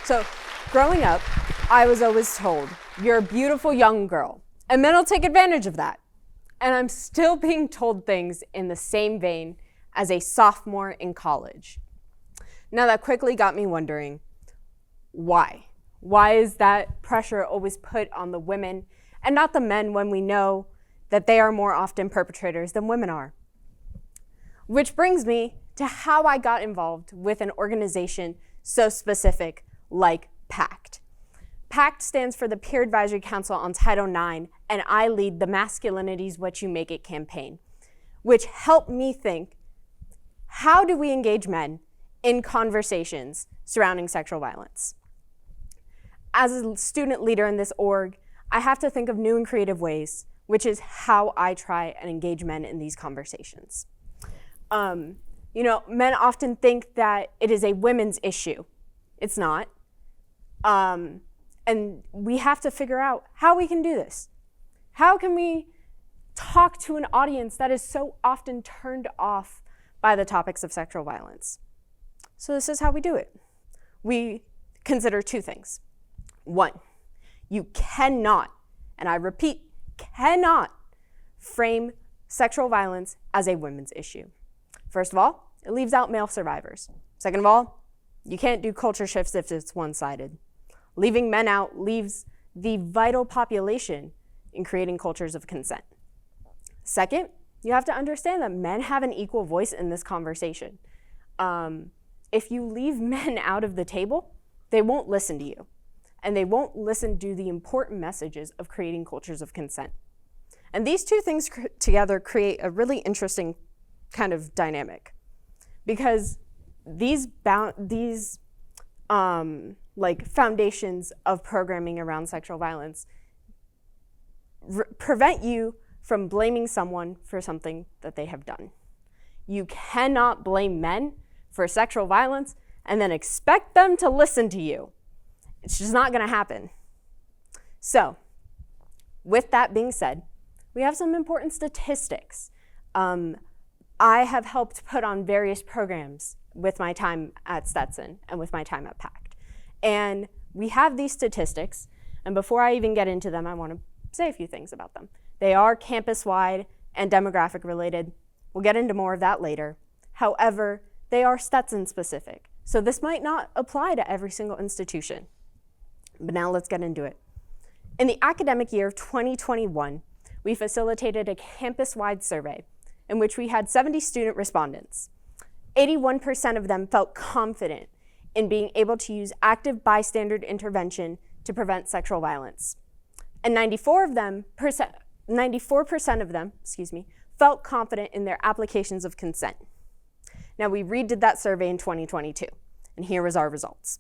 So growing up, I was always told, you're a beautiful young girl, and men will take advantage of that. And I'm still being told things in the same vein as a sophomore in college. Now that quickly got me wondering, why? Why is that pressure always put on the women and not the men when we know that they are more often perpetrators than women are? Which brings me to how I got involved with an organization so specific like PACT. PACT stands for the Peer Advisory Council on Title IX, and I lead the Masculinity's What You Make It campaign, which helped me think, how do we engage men in conversations surrounding sexual violence? As a student leader in this org, I have to think of new and creative ways, which is how I try and engage men in these conversations. Men often think that it is a women's issue. It's not. And we have to figure out how we can do this. How can we talk to an audience that is so often turned off by the topics of sexual violence? So this is how we do it. We consider two things. One, you cannot, and I repeat, cannot frame sexual violence as a women's issue. First of all, it leaves out male survivors. Second of all, you can't do culture shifts if it's one-sided. Leaving men out leaves the vital population in creating cultures of consent. Second, you have to understand that men have an equal voice in this conversation. If you leave men out of the table, they won't listen to you. And they won't listen to the important messages of creating cultures of consent. And these two things together create a really interesting kind of dynamic, because these foundations of programming around sexual violence prevent you from blaming someone for something that they have done. You cannot blame men for sexual violence and then expect them to listen to you. It's just not going to happen. So, with that being said, we have some important statistics. I have helped put on various programs with my time at Stetson and with my time at PACT. And we have these statistics, and before I even get into them, I want to say a few things about them. They are campus-wide and demographic related. We'll get into more of that later. However, they are Stetson-specific, so this might not apply to every single institution. But now let's get into it. In the academic year of 2021, we facilitated a campus-wide survey in which we had 70 student respondents. 81% of them felt confident in being able to use active bystander intervention to prevent sexual violence. And 94% of them felt confident in their applications of consent. Now, we redid that survey in 2022, and here was our results.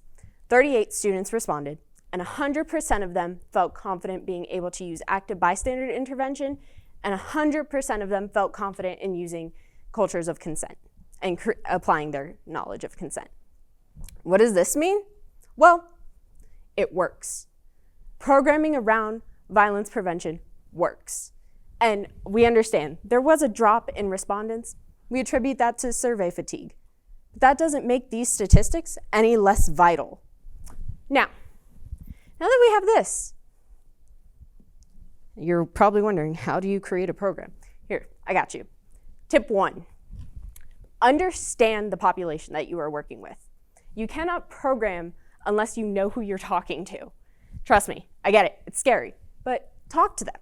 38 students responded, and 100% of them felt confident being able to use active bystander intervention, and 100% of them felt confident in using cultures of consent and applying their knowledge of consent. What does this mean? Well, it works. Programming around violence prevention works. And we understand there was a drop in respondents. We attribute that to survey fatigue. But that doesn't make these statistics any less vital. Now that we have this, you're probably wondering, how do you create a program? Here, I got you. Tip 1, understand the population that you are working with. You cannot program unless you know who you're talking to. Trust me, I get it, it's scary, but talk to them.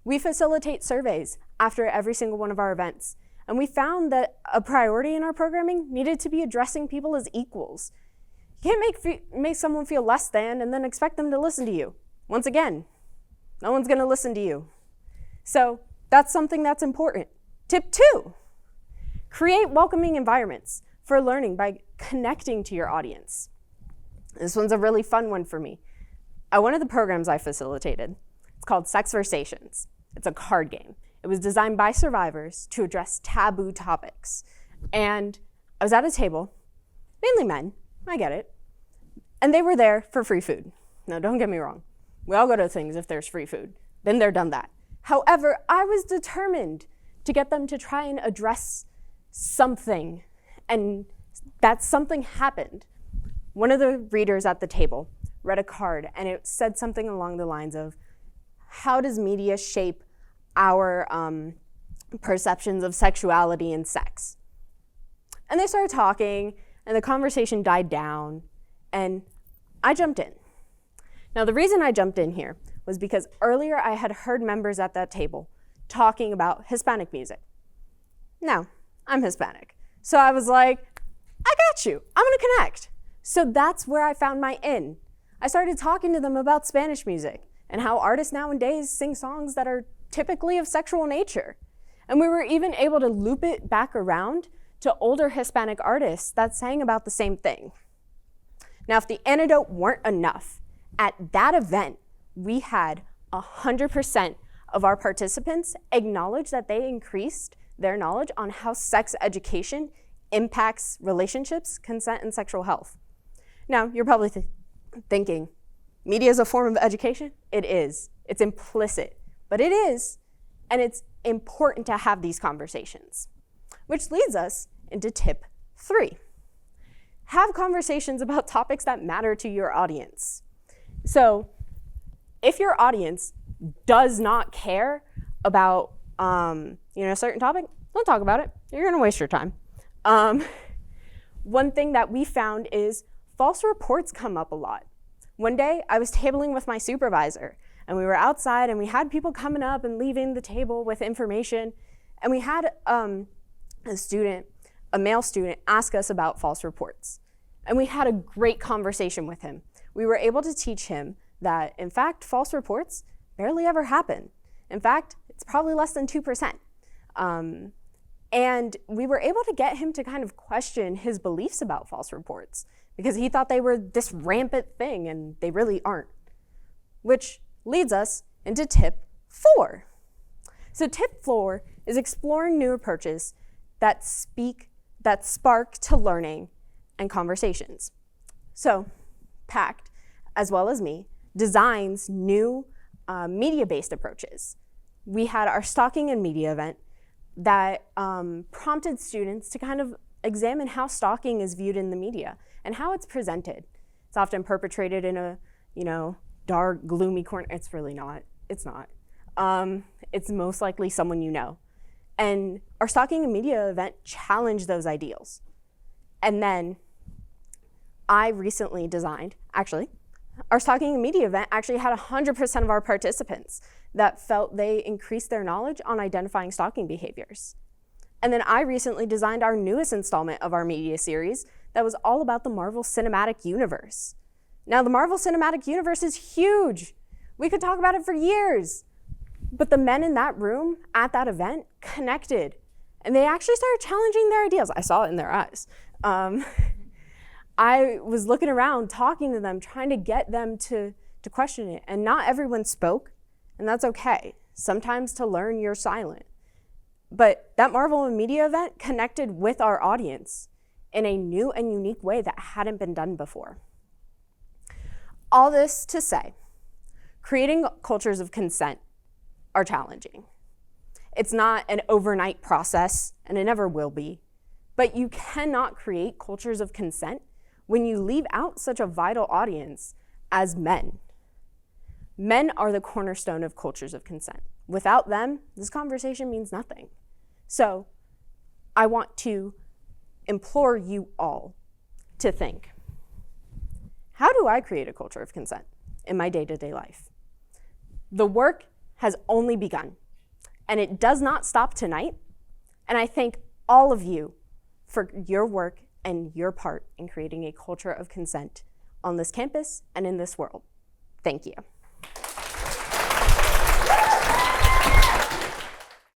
We facilitate surveys after every single one of our events, and we found that a priority in our programming needed to be addressing people as equals. You can't make someone feel less than and then expect them to listen to you. Once again, no one's gonna listen to you. So that's something that's important. Tip 2, create welcoming environments for learning by connecting to your audience. This one's a really fun one for me. One of the programs I facilitated, it's called Sexversations. It's a card game. It was designed by survivors to address taboo topics. And I was at a table, mainly men, I get it, and they were there for free food. Now, don't get me wrong. We all go to things if there's free food. Been there, done that. However, I was determined to get them to try and address something, and that something happened. one of the readers at the table read a card, and it said something along the lines of, how does media shape our perceptions of sexuality and sex? And they started talking, and the conversation died down, and I jumped in. Now, the reason I jumped in here was because earlier I had heard members at that table talking about Hispanic music. Now, I'm Hispanic, so I was like, I got you, I'm gonna connect. So that's where I found my in. I started talking to them about Spanish music and how artists nowadays sing songs that are typically of sexual nature. And we were even able to loop it back around to older Hispanic artists that sang about the same thing. Now, if the antidote weren't enough, at that event, we had 100% of our participants acknowledge that they increased their knowledge on how sex education impacts relationships, consent, and sexual health. Now, you're probably thinking, media is a form of education? It is. It's implicit, but it is, and it's important to have these conversations. Which leads us into tip 3. Have conversations about topics that matter to your audience. So, if your audience does not care about a certain topic, don't talk about it. You're gonna waste your time. One thing that we found is false reports come up a lot. One day, I was tabling with my supervisor, and we were outside, and we had people coming up and leaving the table with information, and we had a male student, ask us about false reports. And we had a great conversation with him. We were able to teach him that, in fact, false reports barely ever happen. In fact, it's probably less than 2%. And we were able to get him to kind of question his beliefs about false reports because he thought they were this rampant thing, and they really aren't. Which leads us into tip 4. So tip 4 is exploring new approaches that spark to learning and conversations. So PACT, as well as me, designs new media-based approaches. We had our stalking and media event that prompted students to kind of examine how stalking is viewed in the media and how it's presented. It's often perpetrated in a, dark, gloomy corner. It's really not. It's not. It's most likely someone you know. And our stalking and media event challenged those ideals. And then I recently designed, our stalking and media event actually had 100% of our participants that felt they increased their knowledge on identifying stalking behaviors. And then I recently designed our newest installment of our media series that was all about the Marvel Cinematic Universe. Now, the Marvel Cinematic Universe is huge. We could talk about it for years. But the men in that room at that event connected, and they actually started challenging their ideas. I saw it in their eyes. I was looking around, talking to them, trying to get them to question it. And not everyone spoke, and that's okay. Sometimes to learn, you're silent. But that Marvel and Media event connected with our audience in a new and unique way that hadn't been done before. All this to say, creating cultures of consent are challenging. It's not an overnight process, and it never will be. But you cannot create cultures of consent when you leave out such a vital audience as men. Men are the cornerstone of cultures of consent. Without them, this conversation means nothing. So I want to implore you all to think, how do I create a culture of consent in my day-to-day life? The work has only begun, and it does not stop tonight. And I thank all of you for your work and your part in creating a culture of consent on this campus and in this world. Thank you.